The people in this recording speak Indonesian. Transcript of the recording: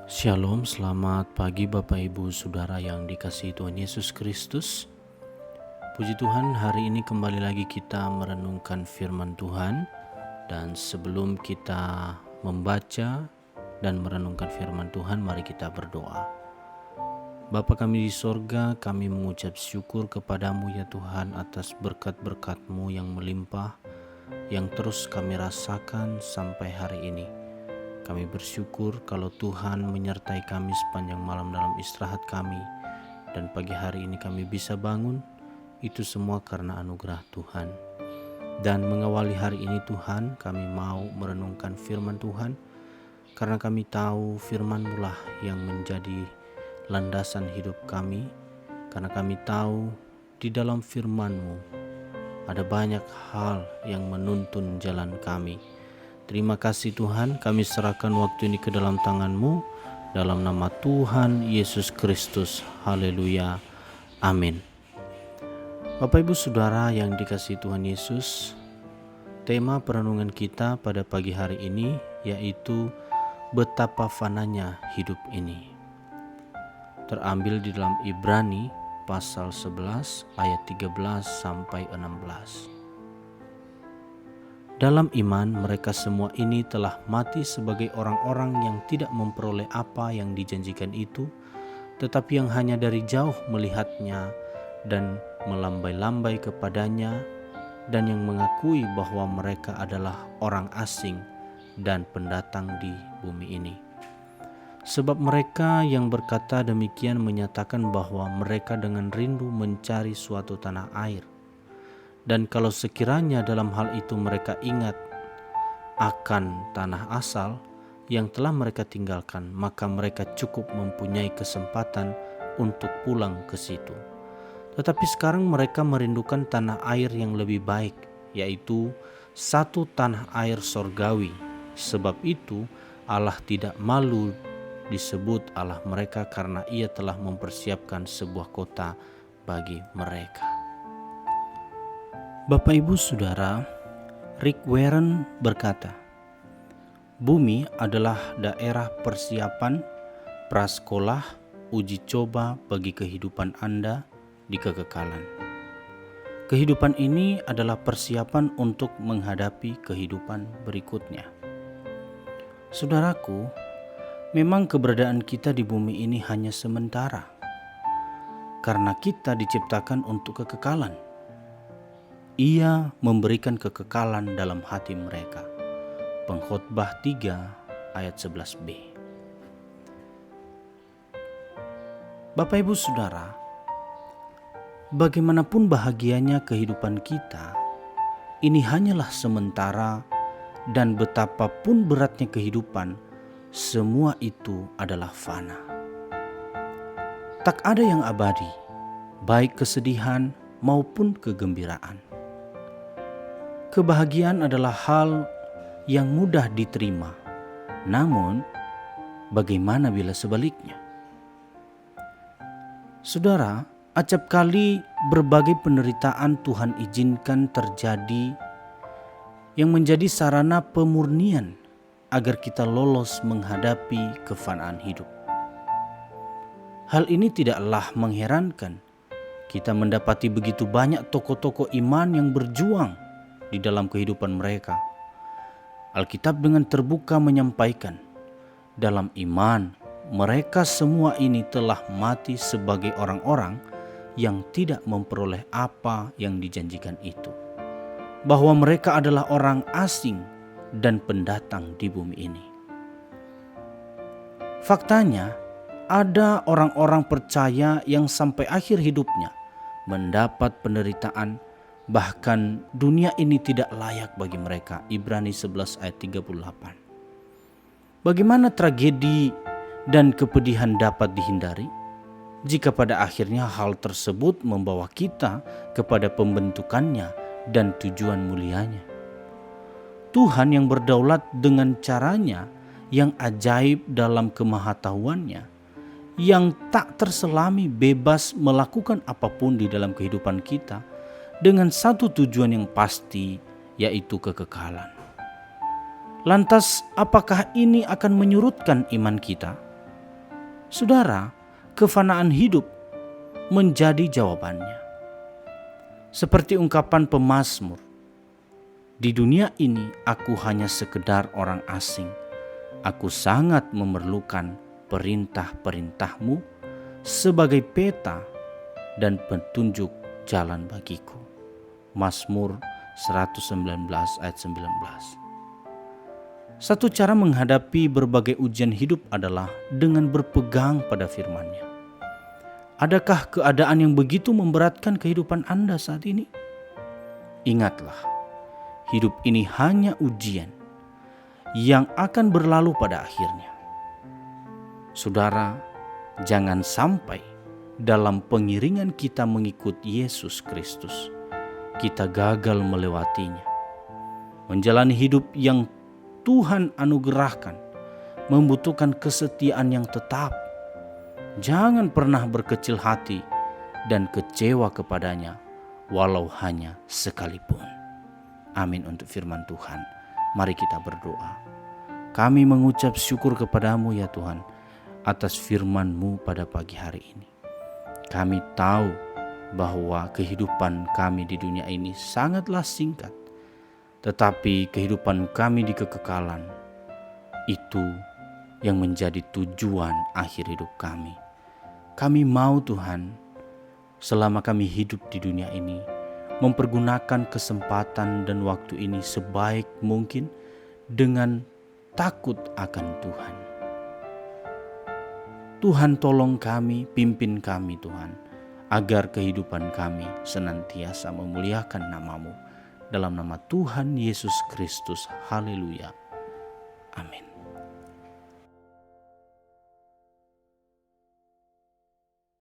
Shalom, selamat pagi Bapak Ibu Saudara yang dikasihi Tuhan Yesus Kristus. Puji Tuhan, hari ini kembali lagi kita merenungkan firman Tuhan. Dan sebelum kita membaca dan merenungkan firman Tuhan, mari kita berdoa. Bapa kami di sorga, kami mengucap syukur kepadamu ya Tuhan atas berkat-berkat-Mu yang melimpah, yang terus kami rasakan sampai hari ini. Kami bersyukur kalau Tuhan menyertai kami sepanjang malam dalam istirahat kami, dan pagi hari ini kami bisa bangun, itu semua karena anugerah Tuhan. Dan mengawali hari ini Tuhan, kami mau merenungkan firman Tuhan, karena kami tahu firman-Mu lah yang menjadi landasan hidup kami, karena kami tahu di dalam firman-Mu ada banyak hal yang menuntun jalan kami. Terima kasih Tuhan, kami serahkan waktu ini ke dalam tangan-Mu, dalam nama Tuhan Yesus Kristus. Haleluya. Amin. Bapak Ibu Saudara yang dikasihi Tuhan Yesus, tema perenungan kita pada pagi hari ini yaitu betapa fananya hidup ini. Terambil di dalam Ibrani pasal 11 ayat 13 sampai 16. Dalam iman mereka semua ini telah mati sebagai orang-orang yang tidak memperoleh apa yang dijanjikan itu, tetapi yang hanya dari jauh melihatnya dan melambai-lambai kepadanya, dan yang mengakui bahwa mereka adalah orang asing dan pendatang di bumi ini. Sebab mereka yang berkata demikian menyatakan bahwa mereka dengan rindu mencari suatu tanah air. Dan kalau sekiranya dalam hal itu mereka ingat akan tanah asal yang telah mereka tinggalkan, maka mereka cukup mempunyai kesempatan untuk pulang ke situ. Tetapi sekarang mereka merindukan tanah air yang lebih baik, yaitu satu tanah air sorgawi. Sebab itu Allah tidak malu disebut Allah mereka, karena Ia telah mempersiapkan sebuah kota bagi mereka. Bapak Ibu Saudara, Rick Warren berkata, bumi adalah daerah persiapan, prasekolah, uji coba bagi kehidupan Anda di kekekalan. Kehidupan ini adalah persiapan untuk menghadapi kehidupan berikutnya. Saudaraku, memang keberadaan kita di bumi ini hanya sementara, karena kita diciptakan untuk kekekalan. Ia memberikan kekekalan dalam hati mereka. Pengkhotbah 3 ayat 11b. Bapak Ibu Saudara, bagaimanapun bahagianya kehidupan kita, ini hanyalah sementara, dan betapapun beratnya kehidupan, semua itu adalah fana. Tak ada yang abadi, baik kesedihan maupun kegembiraan. Kebahagiaan adalah hal yang mudah diterima, namun bagaimana bila sebaliknya? Saudara, acap kali berbagai penderitaan Tuhan izinkan terjadi yang menjadi sarana pemurnian agar kita lolos menghadapi kefanaan hidup. Hal ini tidaklah mengherankan. Kita mendapati begitu banyak tokoh-tokoh iman yang berjuang di dalam kehidupan mereka. Alkitab dengan terbuka menyampaikan, dalam iman mereka semua ini telah mati sebagai orang-orang yang tidak memperoleh apa yang dijanjikan itu, bahwa mereka adalah orang asing dan pendatang di bumi ini. Faktanya, ada orang-orang percaya yang sampai akhir hidupnya mendapat penderitaan, bahkan dunia ini tidak layak bagi mereka. Ibrani 11 ayat 38. Bagaimana tragedi dan kepedihan dapat dihindari jika pada akhirnya hal tersebut membawa kita kepada pembentukannya dan tujuan mulianya? Tuhan yang berdaulat dengan caranya yang ajaib dalam kemahatauannya, yang tak terselami, bebas melakukan apapun di dalam kehidupan kita dengan satu tujuan yang pasti, yaitu kekekalan. Lantas apakah ini akan menyurutkan iman kita? Saudara, kefanaan hidup menjadi jawabannya. Seperti ungkapan pemazmur, di dunia ini aku hanya sekedar orang asing. Aku sangat memerlukan perintah-perintahmu sebagai peta dan petunjuk jalan bagiku. Mazmur 119 ayat 19. Satu cara menghadapi berbagai ujian hidup adalah dengan berpegang pada firman-Nya. Adakah keadaan yang begitu memberatkan kehidupan Anda saat ini? Ingatlah, hidup ini hanya ujian yang akan berlalu pada akhirnya. Saudara, jangan sampai dalam pengiringan kita mengikut Yesus Kristus, kita gagal melewatinya. Menjalani hidup yang Tuhan anugerahkan membutuhkan kesetiaan yang tetap. Jangan pernah berkecil hati dan kecewa kepadanya, walau hanya sekalipun. Amin untuk firman Tuhan. Mari kita berdoa. Kami mengucap syukur kepadamu ya Tuhan, atas firman-Mu pada pagi hari ini. Kami tahu bahwa kehidupan kami di dunia ini sangatlah singkat. Tetapi kehidupan kami di kekekalan, itu yang menjadi tujuan akhir hidup kami. Kami mau Tuhan, selama kami hidup di dunia ini, mempergunakan kesempatan dan waktu ini sebaik mungkin dengan takut akan Tuhan. Tuhan tolong kami, pimpin kami Tuhan, agar kehidupan kami senantiasa memuliakan nama-Mu. Dalam nama Tuhan Yesus Kristus, haleluya. Amin.